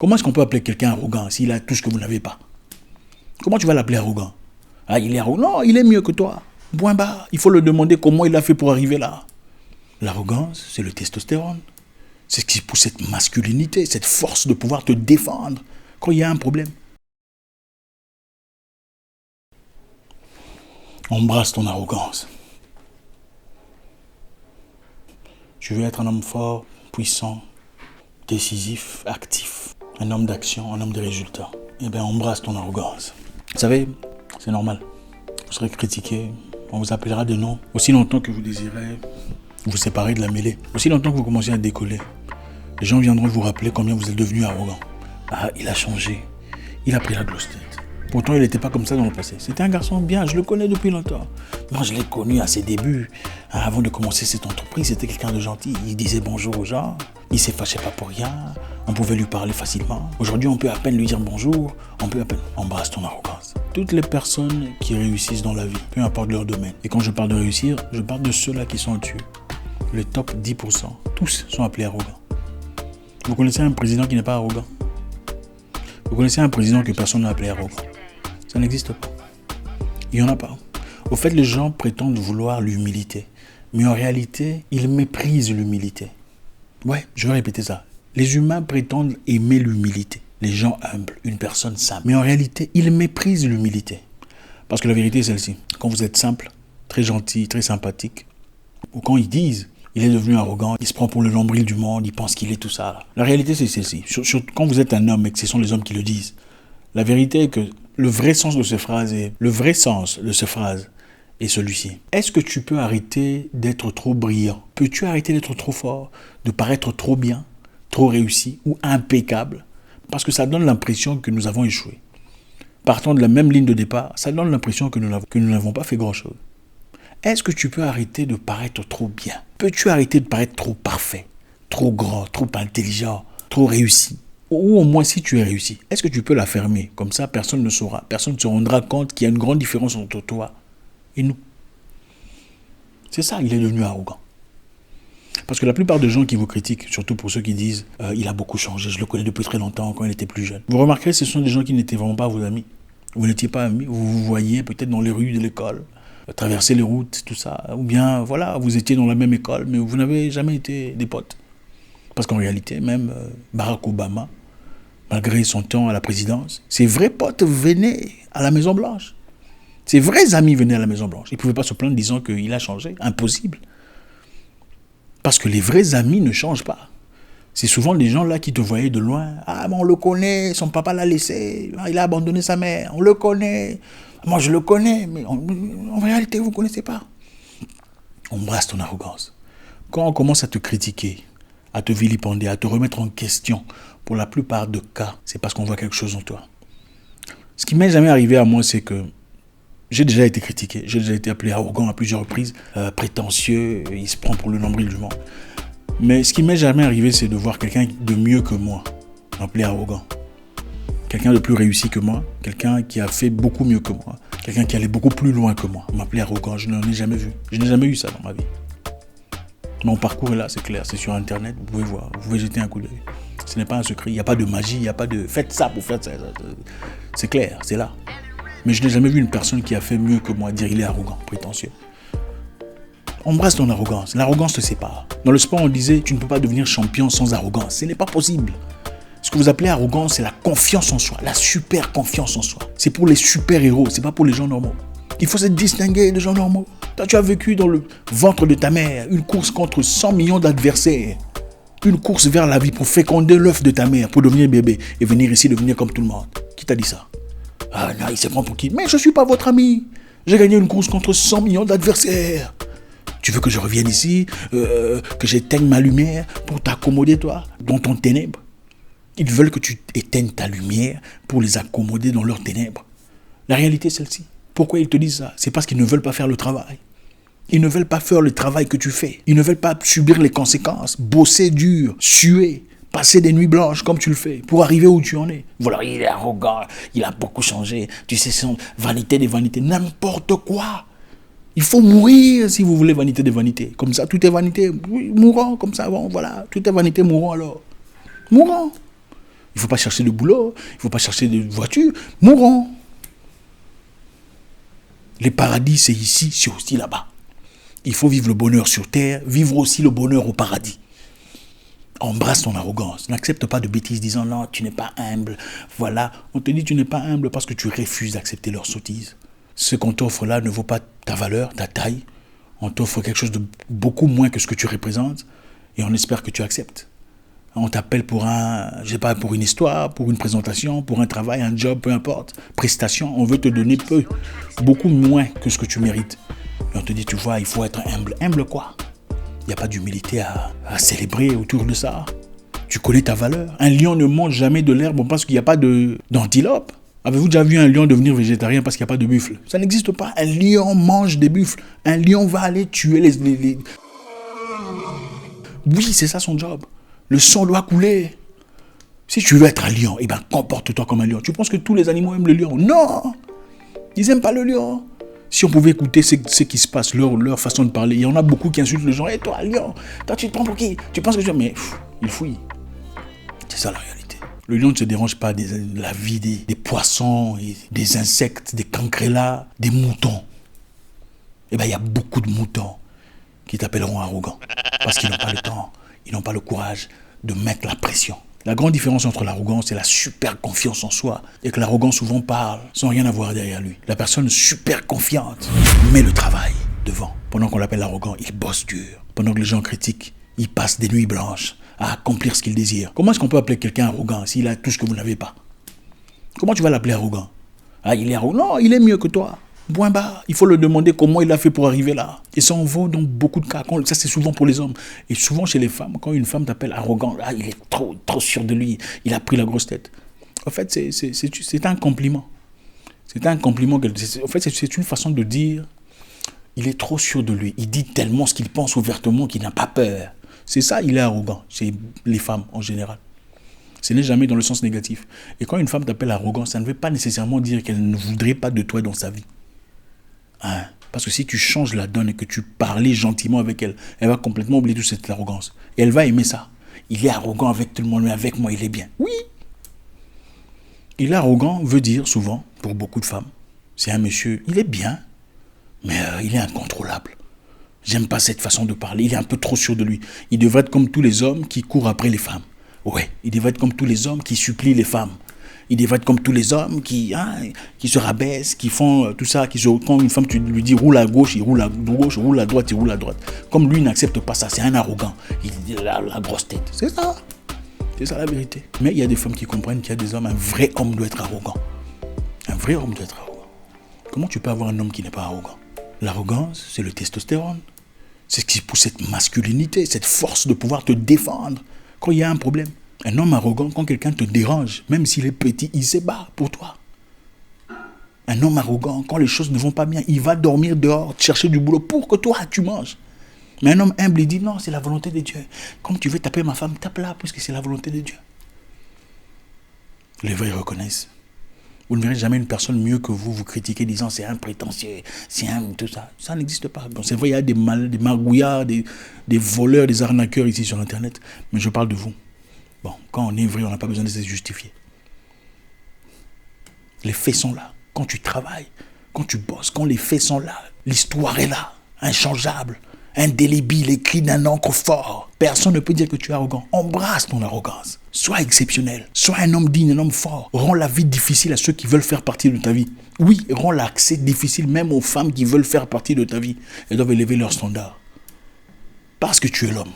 Comment est-ce qu'on peut appeler quelqu'un arrogant s'il a tout ce que vous n'avez pas? Comment tu vas l'appeler arrogant? Ah, il est arrogant. Non, il est mieux que toi. Point barre. Il faut le demander comment il a fait pour arriver là. L'arrogance, c'est le testostérone. C'est ce qui pousse cette masculinité, cette force de pouvoir te défendre quand il y a un problème. Embrasse ton arrogance. Tu veux être un homme fort, puissant, décisif, actif, un homme d'action, un homme de résultats. Eh bien, embrasse ton arrogance. Vous savez, c'est normal. Vous serez critiqué, on vous appellera de noms. Aussi longtemps que vous désirez vous séparer de la mêlée, aussi longtemps que vous commencez à décoller, les gens viendront vous rappeler combien vous êtes devenu arrogant. Ah, il a changé. Il a pris la grosse tête. Pourtant, il n'était pas comme ça dans le passé. C'était un garçon bien, je le connais depuis longtemps. Moi, je l'ai connu à ses débuts. Avant de commencer cette entreprise, c'était quelqu'un de gentil. Il disait bonjour aux gens. Il ne s'effaçait pas pour rien. On pouvait lui parler facilement. Aujourd'hui, on peut à peine lui dire bonjour. On peut à peine... Embrasse ton arrogance. Toutes les personnes qui réussissent dans la vie, peu importe leur domaine. Et quand je parle de réussir, je parle de ceux-là qui sont au-dessus. Le top 10%. Tous sont appelés arrogants. Vous connaissez un président qui n'est pas arrogant? Vous connaissez un président que personne n'a appelé arrogant? Ça n'existe pas. Il n'y en a pas. Au fait, les gens prétendent vouloir l'humilité. Mais en réalité, ils méprisent l'humilité. Ouais, je vais répéter ça. Les humains prétendent aimer l'humilité. Les gens humbles, une personne simple. Mais en réalité, ils méprisent l'humilité. Parce que la vérité est celle-ci. Quand vous êtes simple, très gentil, très sympathique, ou quand ils disent il est devenu arrogant, il se prend pour le nombril du monde, il pense qu'il est tout ça. La réalité, c'est celle-ci. Quand vous êtes un homme et que ce sont les hommes qui le disent, la vérité est que le vrai sens de ces phrases est celui-ci. Est-ce que tu peux arrêter d'être trop brillant? Peux-tu arrêter d'être trop fort, de paraître trop bien, trop réussi ou impeccable? Parce que ça donne l'impression que nous avons échoué. Partant de la même ligne de départ, ça donne l'impression que nous n'avons pas fait grand-chose. Est-ce que tu peux arrêter de paraître trop bien? Peux-tu arrêter de paraître trop parfait, trop grand, trop intelligent, trop réussi? Ou au moins si tu es réussi, est-ce que tu peux l'affirmer? Comme ça, personne ne saura, personne ne se rendra compte qu'il y a une grande différence entre toi et nous. C'est ça, il est devenu arrogant. Parce que la plupart des gens qui vous critiquent, surtout pour ceux qui disent « il a beaucoup changé, je le connais depuis très longtemps quand il était plus jeune », vous remarquerez ce sont des gens qui n'étaient vraiment pas vos amis. Vous n'étiez pas amis, vous vous voyiez peut-être dans les rues de l'école, traverser les routes, tout ça. Ou bien, voilà, vous étiez dans la même école, mais vous n'avez jamais été des potes. Parce qu'en réalité, même Barack Obama, malgré son temps à la présidence, ses vrais potes venaient à la Maison-Blanche. Ses vrais amis venaient à la Maison-Blanche. Ils ne pouvaient pas se plaindre disant qu'il a changé. Impossible. Parce que les vrais amis ne changent pas. C'est souvent des gens là qui te voyaient de loin. Ah, mais on le connaît, son papa l'a laissé, il a abandonné sa mère, on le connaît. Moi, je le connais, mais en réalité, vous ne connaissez pas. Embrasse ton arrogance. Quand on commence à te critiquer, à te vilipender, à te remettre en question, pour la plupart des cas, c'est parce qu'on voit quelque chose en toi. Ce qui m'est jamais arrivé à moi, c'est que j'ai déjà été critiqué, j'ai déjà été appelé arrogant à plusieurs reprises, prétentieux, il se prend pour le nombril du monde. Mais ce qui m'est jamais arrivé, c'est de voir quelqu'un de mieux que moi m'appeler arrogant. Quelqu'un de plus réussi que moi, quelqu'un qui a fait beaucoup mieux que moi, quelqu'un qui allait beaucoup plus loin que moi, m'appeler arrogant, je n'en ai jamais vu. Je n'ai jamais eu ça dans ma vie. Mon parcours est là, c'est clair, c'est sur Internet, vous pouvez voir, vous pouvez jeter un coup d'œil. Ce n'est pas un secret, il n'y a pas de magie, il n'y a pas de faites ça pour faire ça. C'est clair, c'est là. Mais je n'ai jamais vu une personne qui a fait mieux que moi dire il est arrogant, prétentieux. Embrasse ton arrogance, l'arrogance te sépare. Dans le sport, on disait tu ne peux pas devenir champion sans arrogance, ce n'est pas possible. Ce que vous appelez arrogance, c'est la confiance en soi, la super confiance en soi. C'est pour les super-héros, c'est pas pour les gens normaux. Il faut se distinguer des gens normaux. Toi, tu as vécu dans le ventre de ta mère une course contre 100 millions d'adversaires. Une course vers la vie pour féconder l'œuf de ta mère, pour devenir bébé et venir ici devenir comme tout le monde. Qui t'a dit ça? Ah non, il se prend pour qui? Mais je ne suis pas votre ami. J'ai gagné une course contre 100 millions d'adversaires. Tu veux que je revienne ici, que j'éteigne ma lumière pour t'accommoder toi, dans ton ténèbre? Ils veulent que tu éteignes ta lumière pour les accommoder dans leurs ténèbres. La réalité est celle-ci. Pourquoi ils te disent ça? C'est parce qu'ils ne veulent pas faire le travail. Ils ne veulent pas faire le travail que tu fais. Ils ne veulent pas subir les conséquences, bosser dur, suer, passer des nuits blanches comme tu le fais pour arriver où tu en es. Voilà, il est arrogant, il a beaucoup changé. Tu sais, c'est vanité des vanités, n'importe quoi. Il faut mourir si vous voulez vanité des vanités. Comme ça, tout est vanité. Oui, mourant, comme ça, bon, voilà. Tout est vanité, mourant alors. Mourant. Il ne faut pas chercher de boulot, il ne faut pas chercher de voiture. Mourons. Les paradis, c'est ici, c'est aussi là-bas. Il faut vivre le bonheur sur terre, vivre aussi le bonheur au paradis. Embrasse ton arrogance. N'accepte pas de bêtises disant non, tu n'es pas humble. Voilà, on te dit tu n'es pas humble parce que tu refuses d'accepter leurs sottises. Ce qu'on t'offre là ne vaut pas ta valeur, ta taille. On t'offre quelque chose de beaucoup moins que ce que tu représentes et on espère que tu acceptes. On t'appelle pour pour une histoire, pour une présentation, pour un travail, un job, peu importe. Prestation, on veut te donner beaucoup moins que ce que tu mérites. Et on te dit, tu vois, il faut être humble. Humble quoi? Il n'y a pas d'humilité à célébrer autour de ça. Tu connais ta valeur. Un lion ne mange jamais de l'herbe parce qu'il n'y a pas d'antilope. Avez-vous déjà vu un lion devenir végétarien parce qu'il n'y a pas de buffle? Ça n'existe pas. Un lion mange des buffles. Un lion va aller tuer les... Oui, c'est ça son job. Le sang doit couler. Si tu veux être un lion, eh ben comporte-toi comme un lion. Tu penses que tous les animaux aiment le lion? Non! Ils n'aiment pas le lion. Si on pouvait écouter ce qui se passe, leur façon de parler, il y en a beaucoup qui insultent les gens. Hé, toi, lion, toi, tu te prends pour qui? Tu penses que je... Mais il fouille. C'est ça la réalité. Le lion ne se dérange pas de la vie des poissons, et des insectes, des cancrelats, des moutons. Eh bien, il y a beaucoup de moutons qui t'appelleront arrogant. Parce qu'ils n'ont pas le temps, ils n'ont pas le courage de mettre la pression. La grande différence entre l'arrogance et la super confiance en soi est que l'arrogant souvent parle sans rien avoir derrière lui. La personne super confiante met le travail devant. Pendant qu'on l'appelle arrogant, il bosse dur. Pendant que les gens critiquent, il passe des nuits blanches à accomplir ce qu'il désire. Comment est-ce qu'on peut appeler quelqu'un arrogant s'il a tout ce que vous n'avez pas? Comment tu vas l'appeler arrogant? Ah, il est arrogant. Non, il est mieux que toi. Point barre. Il faut le demander comment il a fait pour arriver là. Et ça en vaut dans beaucoup de cas. Ça, c'est souvent pour les hommes. Et souvent chez les femmes, quand une femme t'appelle arrogant, ah, il est trop sûr de lui. Il a pris la grosse tête. En fait, c'est un compliment. C'est un compliment. En fait, c'est une façon de dire, il est trop sûr de lui. Il dit tellement ce qu'il pense ouvertement qu'il n'a pas peur. C'est ça, il est arrogant. C'est les femmes en général. Ce n'est jamais dans le sens négatif. Et quand une femme t'appelle arrogant, ça ne veut pas nécessairement dire qu'elle ne voudrait pas de toi dans sa vie. Hein? Parce que si tu changes la donne et que tu parlais gentiment avec elle, elle va complètement oublier toute cette arrogance. Et elle va aimer ça. Il est arrogant avec tout le monde, mais avec moi, il est bien. Oui. Il est arrogant veut dire souvent, pour beaucoup de femmes, c'est un monsieur, il est bien, mais il est incontrôlable. J'aime pas cette façon de parler, il est un peu trop sûr de lui. Il devrait être comme tous les hommes qui courent après les femmes. Ouais, il devrait être comme tous les hommes qui supplient les femmes. Il devrait être comme tous les hommes qui se rabaissent, qui font tout ça, quand une femme, tu lui dis roule à gauche, il roule à gauche, roule à droite, il roule à droite. Comme lui, il n'accepte pas ça, c'est un arrogant. Il a la grosse tête. C'est ça. C'est ça la vérité. Mais il y a des femmes qui comprennent qu'il y a des hommes, un vrai homme doit être arrogant. Un vrai homme doit être arrogant. Comment tu peux avoir un homme qui n'est pas arrogant? L'arrogance, c'est le testostérone. C'est ce qui pousse cette masculinité, cette force de pouvoir te défendre quand il y a un problème. Un homme arrogant, quand quelqu'un te dérange, même s'il est petit, il se bat pour toi. Un homme arrogant, quand les choses ne vont pas bien, il va dormir dehors, chercher du boulot pour que toi, tu manges. Mais un homme humble, il dit non, c'est la volonté de Dieu. Comme tu veux taper ma femme, tape-la, puisque c'est la volonté de Dieu. Les vrais reconnaissent. Vous ne verrez jamais une personne mieux que vous critiquer, disant c'est un prétentieux, c'est un tout ça. Ça n'existe pas. Bon, c'est vrai, il y a des magouillards, des voleurs, des arnaqueurs ici sur Internet, mais je parle de vous. Bon, quand on est vrai, on n'a pas besoin de se justifier. Les faits sont là. Quand tu travailles, quand tu bosses, quand les faits sont là, l'histoire est là, inchangeable, indélébile, écrit d'un encre fort. Personne ne peut dire que tu es arrogant. Embrasse ton arrogance. Sois exceptionnel. Sois un homme digne, un homme fort. Rends la vie difficile à ceux qui veulent faire partie de ta vie. Oui, rends l'accès difficile même aux femmes qui veulent faire partie de ta vie. Elles doivent élever leurs standards. Parce que tu es l'homme.